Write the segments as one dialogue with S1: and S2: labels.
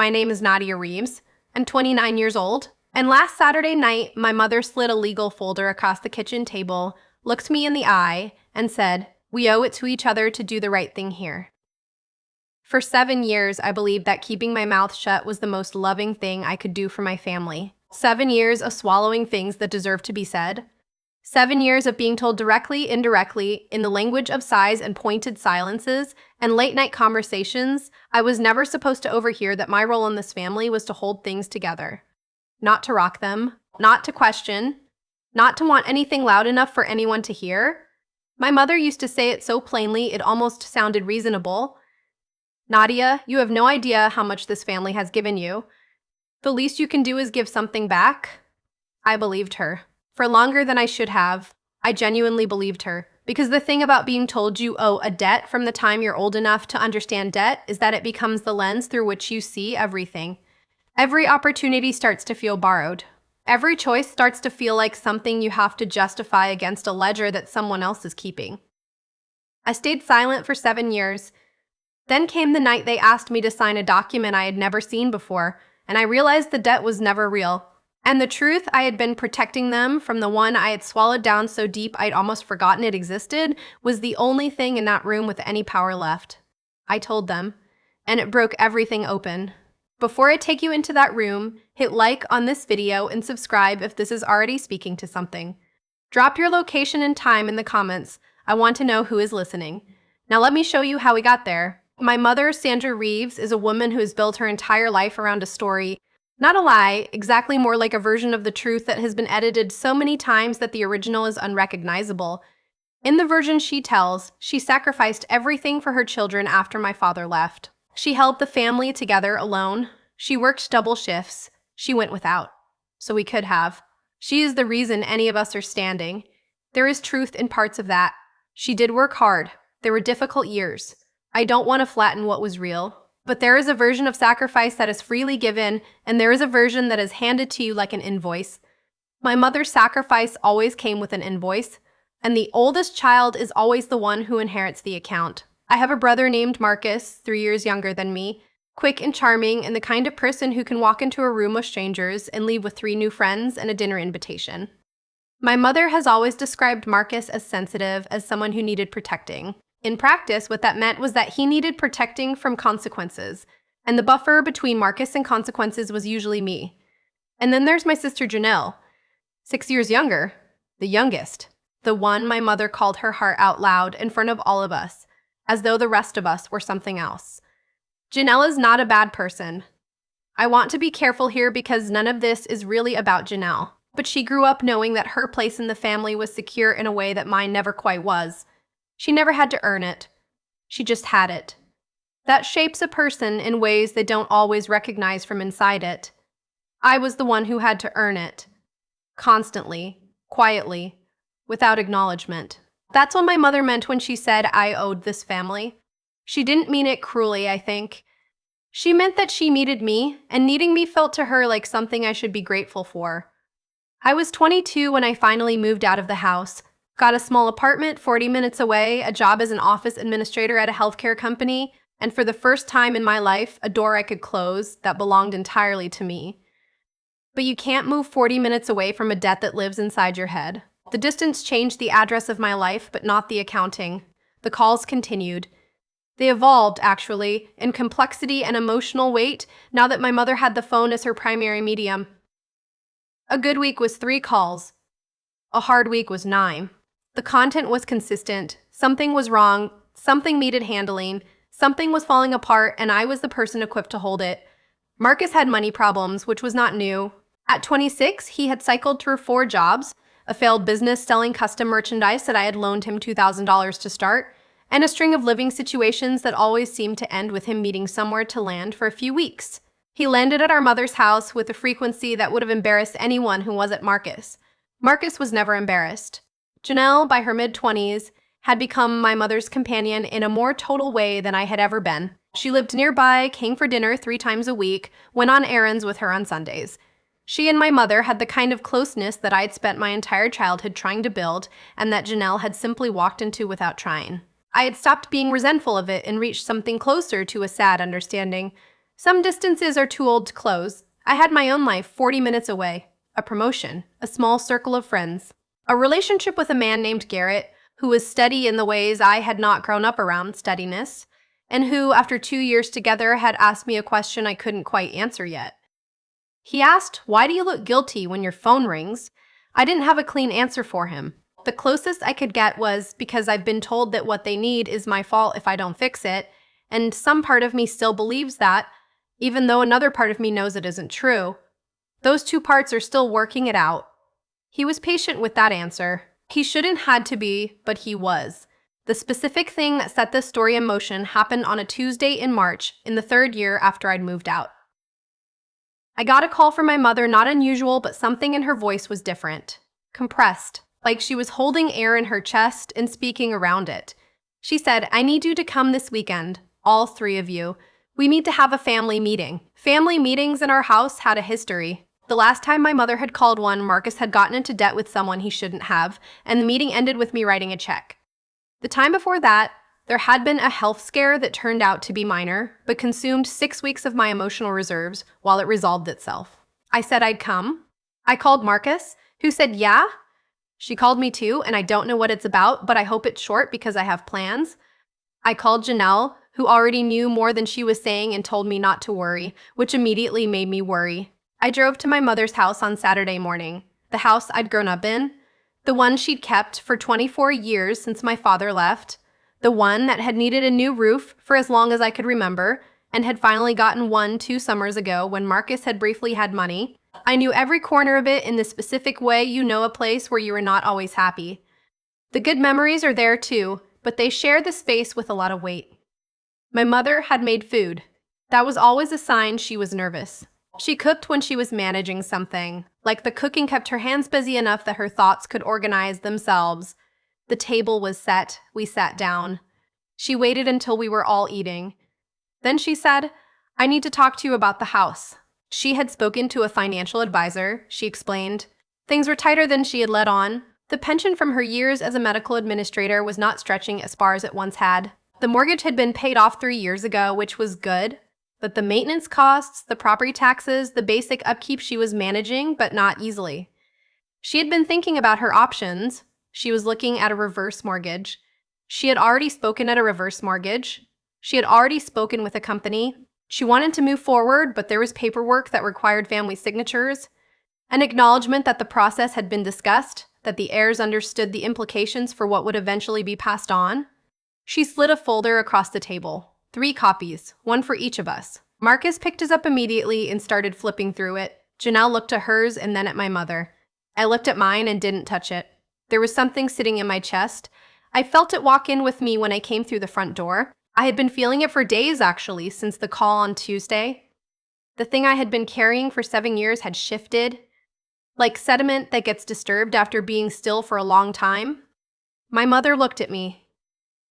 S1: My name is Nadia Reeves. I'm 29 years old. And last Saturday night, my mother slid a legal folder across the kitchen table, looked me in the eye, and said, "We owe it to each other to do the right thing here." For 7 years, I believed that keeping my mouth shut was the most loving thing I could do for my family. 7 years of swallowing things that deserve to be said. 7 years of being told directly, indirectly, in the language of sighs and pointed silences, and late-night conversations, I was never supposed to overhear that my role in this family was to hold things together. Not to rock them, not to question, not to want anything loud enough for anyone to hear. My mother used to say it so plainly it almost sounded reasonable. "Nadia, you have no idea how much this family has given you. The least you can do is give something back." I believed her. For longer than I should have. I genuinely believed her. Because the thing about being told you owe a debt from the time you're old enough to understand debt is that it becomes the lens through which you see everything. Every opportunity starts to feel borrowed. Every choice starts to feel like something you have to justify against a ledger that someone else is keeping. I stayed silent for 7 years. Then came the night they asked me to sign a document I had never seen before, and I realized the debt was never real. And the truth, I had been protecting them from the one I had swallowed down so deep I'd almost forgotten it existed, was the only thing in that room with any power left. I told them, and it broke everything open. Before I take you into that room, hit like on this video and subscribe if this is already speaking to something. Drop your location and time in the comments. I want to know who is listening. Now let me show you how we got there. My mother, Sandra Reeves, is a woman who has built her entire life around a story. Not a lie, exactly more like a version of the truth that has been edited so many times that the original is unrecognizable. In the version she tells, she sacrificed everything for her children after my father left. She held the family together alone. She worked double shifts. She went without. So we could have. She is the reason any of us are standing. There is truth in parts of that. She did work hard. There were difficult years. I don't want to flatten what was real. But there is a version of sacrifice that is freely given, and there is a version that is handed to you like an invoice. My mother's sacrifice always came with an invoice, and the oldest child is always the one who inherits the account. I have a brother named Marcus, 3 years younger than me, quick and charming, and the kind of person who can walk into a room with strangers and leave with 3 new friends and a dinner invitation. My mother has always described Marcus as sensitive, as someone who needed protecting. In practice, what that meant was that he needed protecting from consequences, and the buffer between Marcus and consequences was usually me. And then there's my sister Janelle, 6 years younger, the youngest, the one my mother called her heart out loud in front of all of us, as though the rest of us were something else. Janelle is not a bad person. I want to be careful here because none of this is really about Janelle, but she grew up knowing that her place in the family was secure in a way that mine never quite was. She never had to earn it. She just had it. That shapes a person in ways they don't always recognize from inside it. I was the one who had to earn it. Constantly, quietly, without acknowledgement. That's what my mother meant when she said I owed this family. She didn't mean it cruelly, I think. She meant that she needed me, and needing me felt to her like something I should be grateful for. I was 22 when I finally moved out of the house. Got a small apartment 40 minutes away, a job as an office administrator at a healthcare company, and for the first time in my life, a door I could close that belonged entirely to me. But you can't move 40 minutes away from a debt that lives inside your head. The distance changed the address of my life, but not the accounting. The calls continued. They evolved, actually, in complexity and emotional weight now that my mother had the phone as her primary medium. A good week was 3 calls. A hard week was 9. The content was consistent. Something was wrong. Something needed handling. Something was falling apart, and I was the person equipped to hold it. Marcus had money problems, which was not new. At 26, he had cycled through 4 jobs, a failed business selling custom merchandise that I had loaned him $2,000 to start, and a string of living situations that always seemed to end with him meeting somewhere to land for a few weeks. He landed at our mother's house with a frequency that would have embarrassed anyone who wasn't Marcus. Marcus was never embarrassed. Janelle, by her mid-20s, had become my mother's companion in a more total way than I had ever been. She lived nearby, came for dinner 3 times a week, went on errands with her on Sundays. She and my mother had the kind of closeness that I had spent my entire childhood trying to build, and that Janelle had simply walked into without trying. I had stopped being resentful of it and reached something closer to a sad understanding. Some distances are too old to close. I had my own life 40 minutes away, a promotion, a small circle of friends, a relationship with a man named Garrett, who was steady in the ways I had not grown up around steadiness, and who, after 2 years together, had asked me a question I couldn't quite answer yet. He asked, "Why do you look guilty when your phone rings?" I didn't have a clean answer for him. The closest I could get was because I've been told that what they need is my fault if I don't fix it, and some part of me still believes that, even though another part of me knows it isn't true. Those two parts are still working it out. He was patient with that answer. He shouldn't had to be, but he was. The specific thing that set this story in motion happened on a Tuesday in March, in the 3rd year after I'd moved out. I got a call from my mother, not unusual, but something in her voice was different. Compressed, like she was holding air in her chest and speaking around it. She said, "I need you to come this weekend, all 3 of you. We need to have a family meeting." Family meetings in our house had a history. The last time my mother had called one, Marcus had gotten into debt with someone he shouldn't have, and the meeting ended with me writing a check. The time before that, there had been a health scare that turned out to be minor, but consumed 6 weeks of my emotional reserves while it resolved itself. I said I'd come. I called Marcus, who said, "Yeah." She called me too, and I don't know what it's about, but I hope it's short because I have plans. I called Janelle, who already knew more than she was saying and told me not to worry, which immediately made me worry. I drove to my mother's house on Saturday morning, the house I'd grown up in, the one she'd kept for 24 years since my father left, the one that had needed a new roof for as long as I could remember, and had finally gotten one 2 summers ago when Marcus had briefly had money. I knew every corner of it in the specific way you know a place where you are not always happy. The good memories are there too, but they share the space with a lot of weight. My mother had made food. That was always a sign she was nervous. She cooked when she was managing something, like the cooking kept her hands busy enough that her thoughts could organize themselves. The table was set. We sat down. She waited until we were all eating. Then she said, "I need to talk to you about the house." She had spoken to a financial advisor, she explained. Things were tighter than she had let on. The pension from her years as a medical administrator was not stretching as far as it once had. The mortgage had been paid off 3 years ago, which was good. But the maintenance costs, the property taxes, the basic upkeep she was managing, but not easily. She had been thinking about her options. She was looking at a reverse mortgage. She had already spoken at a reverse mortgage. She had already spoken with a company. She wanted to move forward, but there was paperwork that required family signatures, an acknowledgement that the process had been discussed, that the heirs understood the implications for what would eventually be passed on. She slid a folder across the table. 3 copies, one for each of us. Marcus picked his up immediately and started flipping through it. Janelle looked at hers and then at my mother. I looked at mine and didn't touch it. There was something sitting in my chest. I felt it walk in with me when I came through the front door. I had been feeling it for days, actually, since the call on Tuesday. The thing I had been carrying for 7 years had shifted, like sediment that gets disturbed after being still for a long time. My mother looked at me.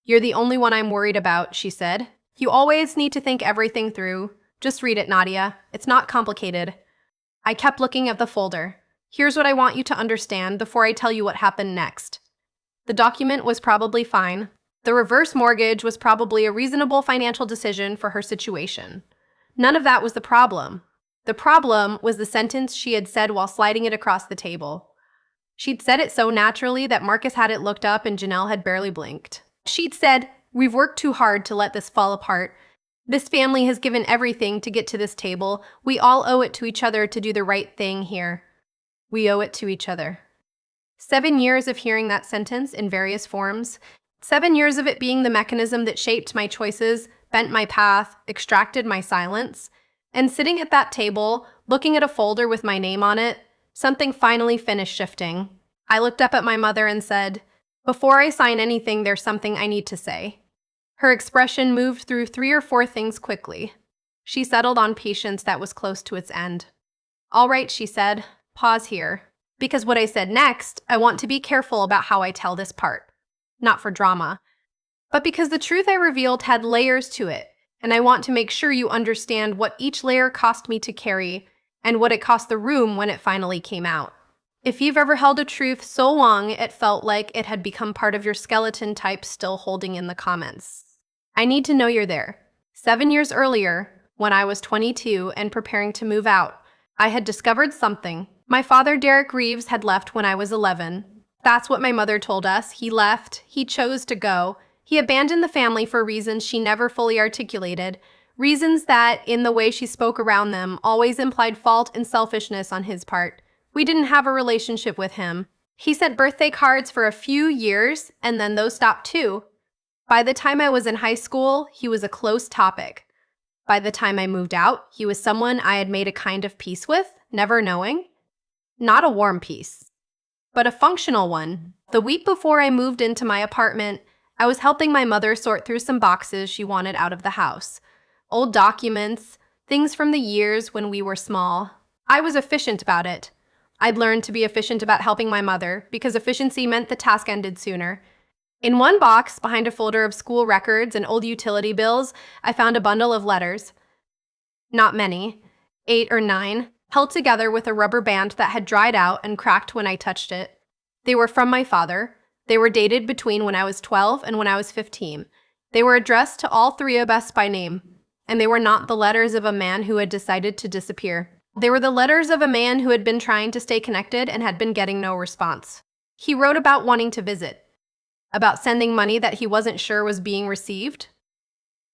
S1: "You're the only one I'm worried about," she said. "You always need to think everything through. Just read it, Nadia. It's not complicated." I kept looking at the folder. "Here's what I want you to understand before I tell you what happened next." The document was probably fine. The reverse mortgage was probably a reasonable financial decision for her situation. None of that was the problem. The problem was the sentence she had said while sliding it across the table. She'd said it so naturally that Marcus had it looked up and Janelle had barely blinked. She'd said, "We've worked too hard to let this fall apart. This family has given everything to get to this table. We all owe it to each other to do the right thing here. We owe it to each other." 7 years of hearing that sentence in various forms. 7 years of it being the mechanism that shaped my choices, bent my path, extracted my silence. And sitting at that table, looking at a folder with my name on it, something finally finished shifting. I looked up at my mother and said, "Before I sign anything, there's something I need to say." Her expression moved through 3 or 4 things quickly. She settled on patience that was close to its end. "All right," she said, "pause here. Because what I said next, I want to be careful about how I tell this part. Not for drama, but because the truth I revealed had layers to it, and I want to make sure you understand what each layer cost me to carry and what it cost the room when it finally came out. If you've ever held a truth so long it felt like it had become part of your skeleton, type still holding in the comments. I need to know you're there. 7 years earlier, when I was 22 and preparing to move out. I had discovered something. My father, Derek Reeves, had left when I was 11. That's what my mother told us. He left. He chose to go. He abandoned the family for reasons she never fully articulated. Reasons that, in the way she spoke around them, always implied fault and selfishness on his part. We didn't have a relationship with him. He sent birthday cards for a few years, and then those stopped too. By the time I was in high school, he was a close topic. By the time I moved out, he was someone I had made a kind of peace with, never knowing. Not a warm peace, but a functional one. The week before I moved into my apartment, I was helping my mother sort through some boxes she wanted out of the house. Old documents, things from the years when we were small. I was efficient about it. I'd learned to be efficient about helping my mother because efficiency meant the task ended sooner. In one box, behind a folder of school records and old utility bills, I found a bundle of letters. Not many, 8 or 9, held together with a rubber band that had dried out and cracked when I touched it. They were from my father. They were dated between when I was 12 and when I was 15. They were addressed to all three of us by name, and they were not the letters of a man who had decided to disappear. They were the letters of a man who had been trying to stay connected and had been getting no response. He wrote about wanting to visit, about sending money that he wasn't sure was being received,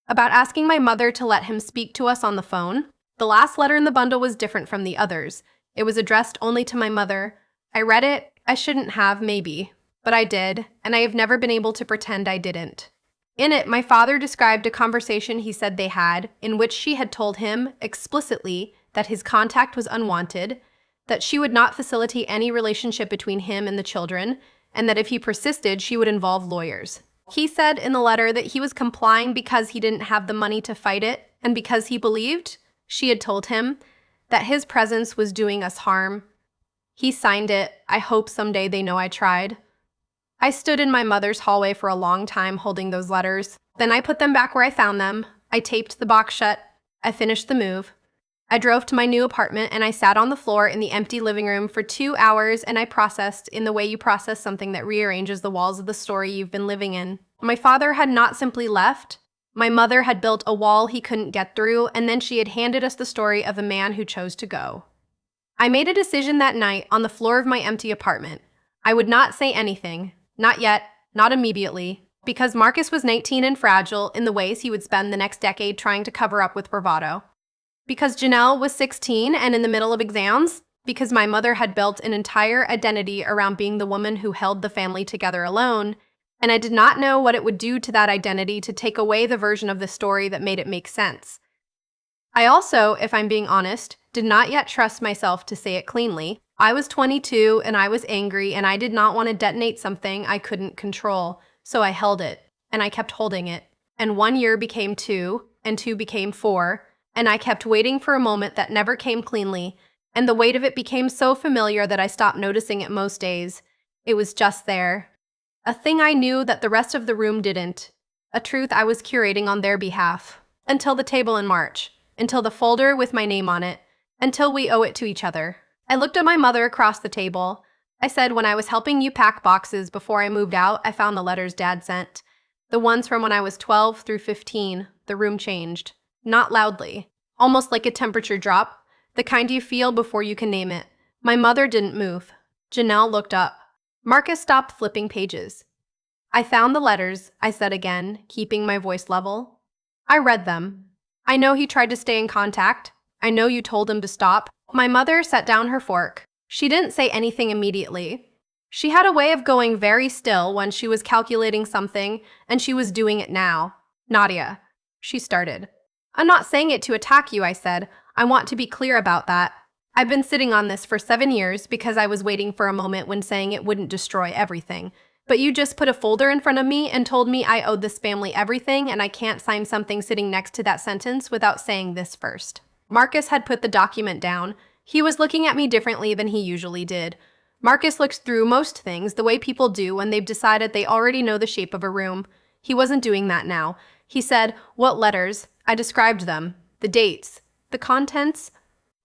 S1: about asking my mother to let him speak to us on the phone. The last letter in the bundle was different from the others. It was addressed only to my mother. I read it. I shouldn't have, maybe, but I did, and I have never been able to pretend I didn't. In it, my father described a conversation he said they had, in which she had told him, explicitly, that his contact was unwanted, that she would not facilitate any relationship between him and the children, and that if he persisted, she would involve lawyers. He said in the letter that he was complying because he didn't have the money to fight it, and because he believed, she had told him, that his presence was doing us harm. He signed it. I hope someday they know I tried. I stood in my mother's hallway for a long time holding those letters. Then I put them back where I found them. I taped the box shut. I finished the move. I drove to my new apartment and I sat on the floor in the empty living room for 2 hours and I processed in the way you process something that rearranges the walls of the story you've been living in. My father had not simply left. My mother had built a wall he couldn't get through, and then she had handed us the story of a man who chose to go. I made a decision that night on the floor of my empty apartment. I would not say anything. Not yet, not immediately, because Marcus was 19 and fragile in the ways he would spend the next decade trying to cover up with bravado. Because Janelle was 16 and in the middle of exams. Because my mother had built an entire identity around being the woman who held the family together alone, and I did not know what it would do to that identity to take away the version of the story that made it make sense. I also, if I'm being honest, did not yet trust myself to say it cleanly. I was 22 and I was angry and I did not want to detonate something I couldn't control, so I held it, and I kept holding it. And 1 year became 2, and 2 became 4, and I kept waiting for a moment that never came cleanly, and the weight of it became so familiar that I stopped noticing it most days. It was just there. A thing I knew that the rest of the room didn't. A truth I was curating on their behalf. Until the table in March. Until the folder with my name on it. Until we owe it to each other. I looked at my mother across the table. I said, when I was helping you pack boxes before I moved out, I found the letters Dad sent. The ones from when I was 12 through 15. The room changed. Not loudly. Almost like a temperature drop. The kind you feel before you can name it. My mother didn't move. Janelle looked up. Marcus stopped flipping pages. I found the letters, I said again, keeping my voice level. I read them. I know he tried to stay in contact. I know you told him to stop. My mother set down her fork. She didn't say anything immediately. She had a way of going very still when she was calculating something, and she was doing it now. Nadia, she started. I'm not saying it to attack you, I said. I want to be clear about that. I've been sitting on this for 7 years because I was waiting for a moment when saying it wouldn't destroy everything. But you just put a folder in front of me and told me I owed this family everything and I can't sign something sitting next to that sentence without saying this first. Marcus had put the document down. He was looking at me differently than he usually did. Marcus looks through most things the way people do when they've decided they already know the shape of a room. He wasn't doing that now. He said, "What letters?" I described them. The dates. The contents.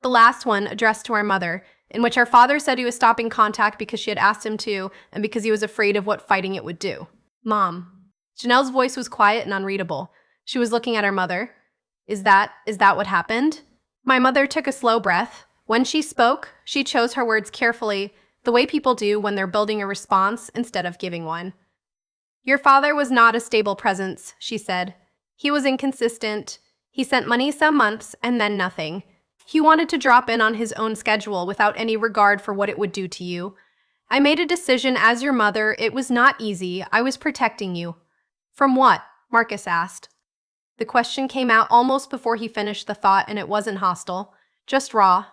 S1: The last one, addressed to our mother, in which our father said he was stopping contact because she had asked him to, and because he was afraid of what fighting it would do. Mom. Janelle's voice was quiet and unreadable. She was looking at her mother. Is that what happened? My mother took a slow breath. When she spoke, she chose her words carefully, the way people do when they're building a response instead of giving one. Your father was not a stable presence, she said. He was inconsistent. He sent money some months and then nothing. He wanted to drop in on his own schedule without any regard for what it would do to you. I made a decision as your mother. It was not easy. I was protecting you. From what? Marcus asked. The question came out almost before he finished the thought, and it wasn't hostile, just raw.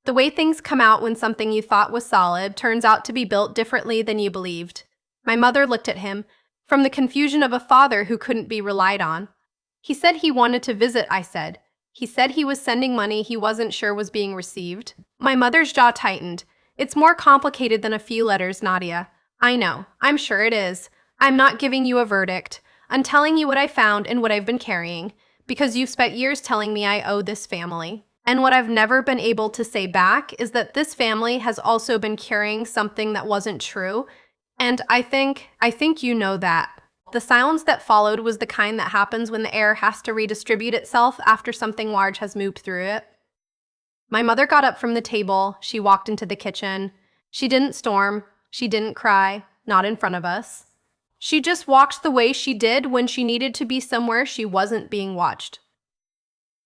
S1: The way things come out when something you thought was solid turns out to be built differently than you believed. My mother looked at him, from the confusion of a father who couldn't be relied on. He said he wanted to visit, I said. He said he was sending money he wasn't sure was being received. My mother's jaw tightened. It's more complicated than a few letters, Nadia. I know. I'm sure it is. I'm not giving you a verdict. I'm telling you what I found and what I've been carrying, because you've spent years telling me I owe this family. And what I've never been able to say back is that this family has also been carrying something that wasn't true, and I think you know that. The silence that followed was the kind that happens when the air has to redistribute itself after something large has moved through it. My mother got up from the table. She walked into the kitchen. She didn't storm. She didn't cry. Not in front of us. She just walked the way she did when she needed to be somewhere she wasn't being watched.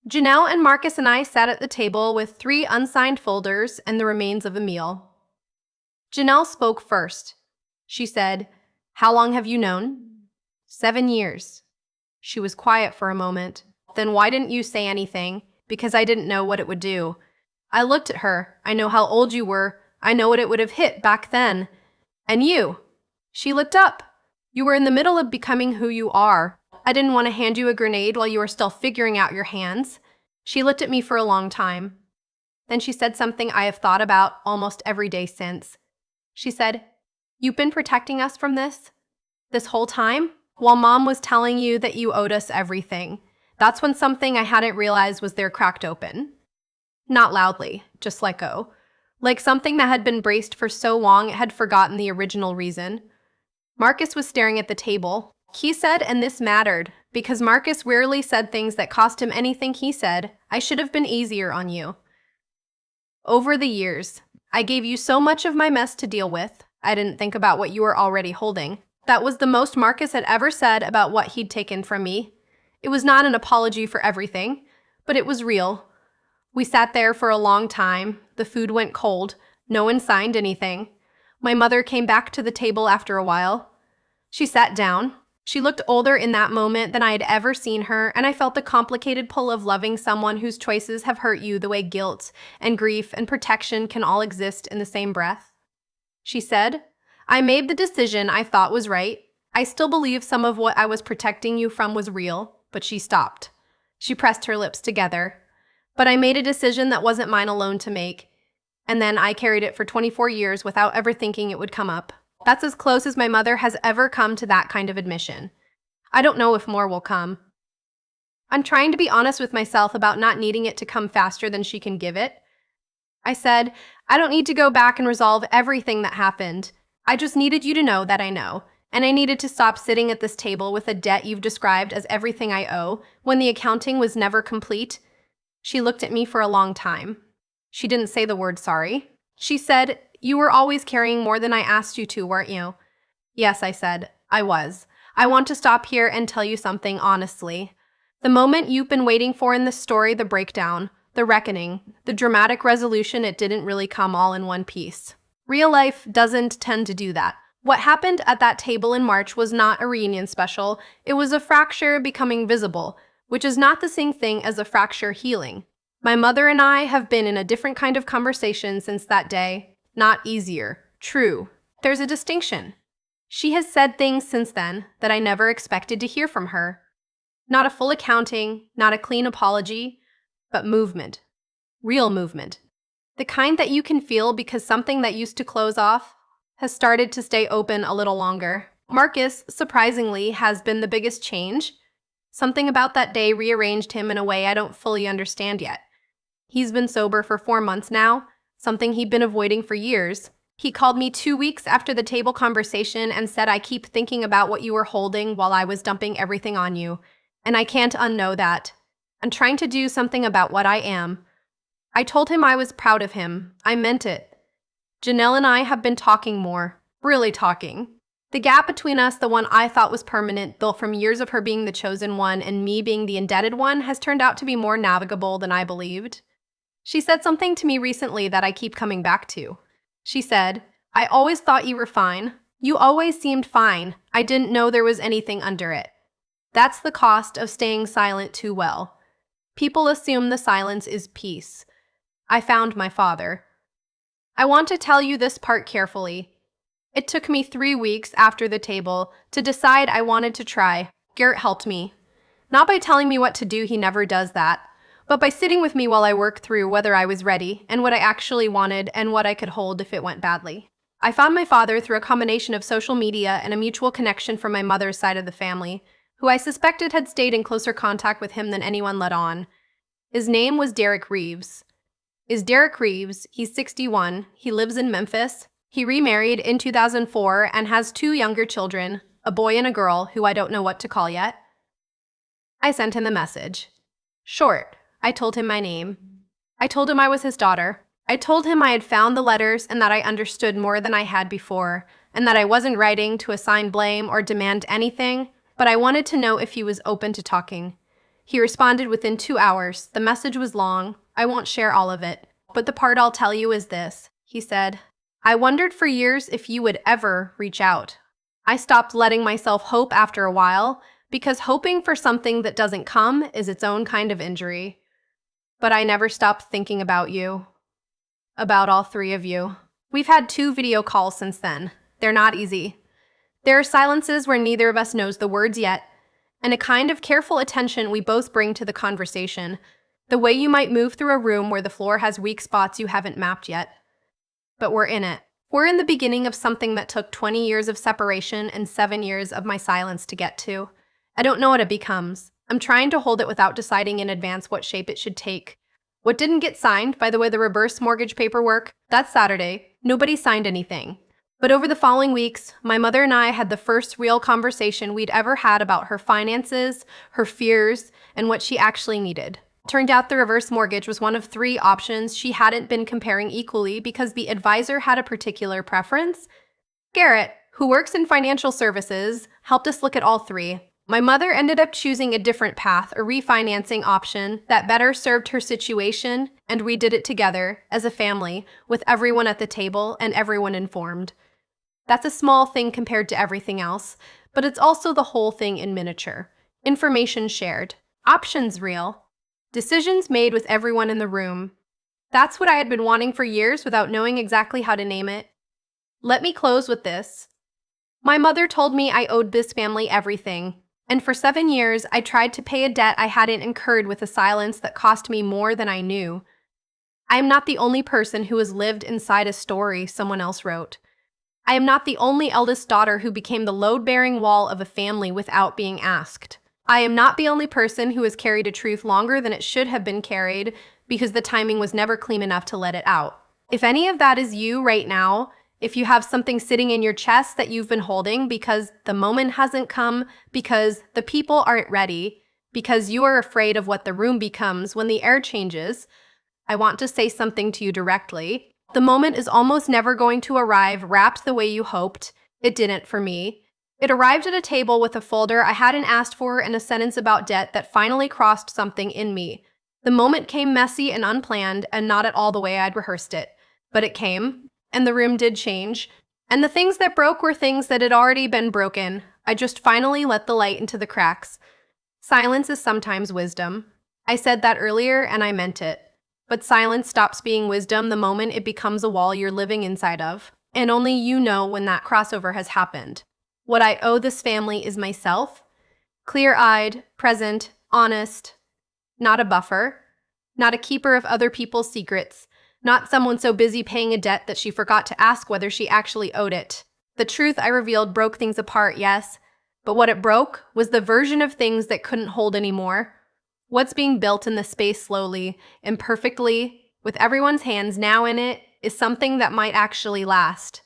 S1: Janelle and Marcus and I sat at the table with 3 unsigned folders and the remains of a meal. Janelle spoke first. She said, "How long have you known?" 7 years. She was quiet for a moment. Then why didn't you say anything? Because I didn't know what it would do. I looked at her. I know how old you were. I know what it would have hit back then. And you. She looked up. You were in the middle of becoming who you are. I didn't want to hand you a grenade while you were still figuring out your hands. She looked at me for a long time. Then she said something I have thought about almost every day since. She said, "You've been protecting us from this whole time? While Mom was telling you that you owed us everything." That's when something I hadn't realized was there cracked open. Not loudly, just let go. Like something that had been braced for so long it had forgotten the original reason. Marcus was staring at the table. He said, and this mattered, because Marcus rarely said things that cost him anything. He said, "I should have been easier on you. Over the years, I gave you so much of my mess to deal with. I didn't think about what you were already holding." That was the most Marcus had ever said about what he'd taken from me. It was not an apology for everything, but it was real. We sat there for a long time. The food went cold. No one signed anything. My mother came back to the table after a while. She sat down. She looked older in that moment than I had ever seen her, and I felt the complicated pull of loving someone whose choices have hurt you the way guilt and grief and protection can all exist in the same breath. She said, "I made the decision I thought was right. I still believe some of what I was protecting you from was real." But she stopped. She pressed her lips together. "But I made a decision that wasn't mine alone to make. And then I carried it for 24 years without ever thinking it would come up." That's as close as my mother has ever come to that kind of admission. I don't know if more will come. I'm trying to be honest with myself about not needing it to come faster than she can give it. I said, "I don't need to go back and resolve everything that happened. I just needed you to know that I know. And I needed to stop sitting at this table with a debt you've described as everything I owe, when the accounting was never complete." She looked at me for a long time. She didn't say the word sorry. She said, "You were always carrying more than I asked you to, weren't you?" "Yes," I said. "I was. I want to stop here and tell you something honestly. The moment you've been waiting for in this story, the breakdown, the reckoning, the dramatic resolution, it didn't really come all in one piece. Real life doesn't tend to do that. What happened at that table in March was not a reunion special. It was a fracture becoming visible, which is not the same thing as a fracture healing. My mother and I have been in a different kind of conversation since that day. Not easier. True. There's a distinction. She has said things since then that I never expected to hear from her. Not a full accounting, not a clean apology, but movement. Real movement. The kind that you can feel because something that used to close off has started to stay open a little longer. Marcus, surprisingly, has been the biggest change. Something about that day rearranged him in a way I don't fully understand yet. He's been sober for 4 months now, something he'd been avoiding for years. He called me 2 weeks after the table conversation and said, "I keep thinking about what you were holding while I was dumping everything on you, and I can't unknow that. and trying to do something about what I am. I told him I was proud of him. I meant it. Janelle and I have been talking more. Really talking. The gap between us, the one I thought was permanent, built from years of her being the chosen one and me being the indebted one, has turned out to be more navigable than I believed. She said something to me recently that I keep coming back to. She said, "I always thought you were fine. You always seemed fine. I didn't know there was anything under it." That's the cost of staying silent too well. People assume the silence is peace. I found my father. I want to tell you this part carefully. It took me 3 weeks after the table to decide I wanted to try. Garrett helped me. Not by telling me what to do, he never does that, but by sitting with me while I worked through whether I was ready and what I actually wanted and what I could hold if it went badly. I found my father through a combination of social media and a mutual connection from my mother's side of the family, who I suspected had stayed in closer contact with him than anyone let on. His name was Derek Reeves. He's 61, he lives in Memphis. He remarried in 2004 and has 2 younger children, a boy and a girl who I don't know what to call yet. I sent him the message. Short, I told him my name. I told him I was his daughter. I told him I had found the letters and that I understood more than I had before, and that I wasn't writing to assign blame or demand anything, but I wanted to know if he was open to talking. He responded within 2 hours. The message was long. I won't share all of it, but the part I'll tell you is this. He said, "I wondered for years if you would ever reach out. I stopped letting myself hope after a while, because hoping for something that doesn't come is its own kind of injury. But I never stopped thinking about you. About all 3 of you. We've had 2 video calls since then. They're not easy. There are silences where neither of us knows the words yet, and a kind of careful attention we both bring to the conversation, the way you might move through a room where the floor has weak spots you haven't mapped yet. But we're in it. We're in the beginning of something that took 20 years of separation and 7 years of my silence to get to. I don't know what it becomes. I'm trying to hold it without deciding in advance what shape it should take. What didn't get signed, by the way, the reverse mortgage paperwork, that's Saturday. Nobody signed anything. But over the following weeks, my mother and I had the first real conversation we'd ever had about her finances, her fears, and what she actually needed. Turned out the reverse mortgage was one of 3 options she hadn't been comparing equally because the advisor had a particular preference. Garrett, who works in financial services, helped us look at all 3. My mother ended up choosing a different path, a refinancing option that better served her situation, and we did it together, as a family, with everyone at the table and everyone informed. That's a small thing compared to everything else, but it's also the whole thing in miniature. Information shared. Options real. Decisions made with everyone in the room. That's what I had been wanting for years without knowing exactly how to name it. Let me close with this. My mother told me I owed this family everything, and for 7 years I tried to pay a debt I hadn't incurred with a silence that cost me more than I knew. I am not the only person who has lived inside a story someone else wrote. I am not the only eldest daughter who became the load-bearing wall of a family without being asked. I am not the only person who has carried a truth longer than it should have been carried because the timing was never clean enough to let it out. If any of that is you right now, if you have something sitting in your chest that you've been holding because the moment hasn't come, because the people aren't ready, because you are afraid of what the room becomes when the air changes, I want to say something to you directly. The moment is almost never going to arrive wrapped the way you hoped. It didn't for me. It arrived at a table with a folder I hadn't asked for and a sentence about debt that finally crossed something in me. The moment came messy and unplanned and not at all the way I'd rehearsed it. But it came, and the room did change. And the things that broke were things that had already been broken. I just finally let the light into the cracks. Silence is sometimes wisdom. I said that earlier and I meant it. But silence stops being wisdom the moment it becomes a wall you're living inside of. And only you know when that crossover has happened. What I owe this family is myself. Clear-eyed, present, honest. Not a buffer. Not a keeper of other people's secrets. Not someone so busy paying a debt that she forgot to ask whether she actually owed it. The truth I revealed broke things apart, yes. But what it broke was the version of things that couldn't hold anymore. What's being built in the space slowly, imperfectly, with everyone's hands now in it, is something that might actually last.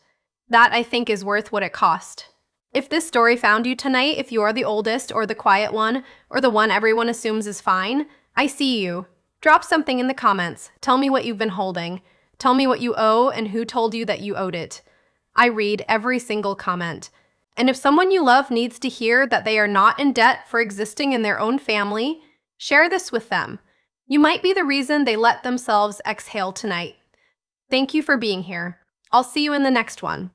S1: That, I think, is worth what it cost. If this story found you tonight, if you are the oldest or the quiet one, or the one everyone assumes is fine, I see you. Drop something in the comments. Tell me what you've been holding. Tell me what you owe and who told you that you owed it. I read every single comment. And if someone you love needs to hear that they are not in debt for existing in their own family, share this with them. You might be the reason they let themselves exhale tonight. Thank you for being here. I'll see you in the next one.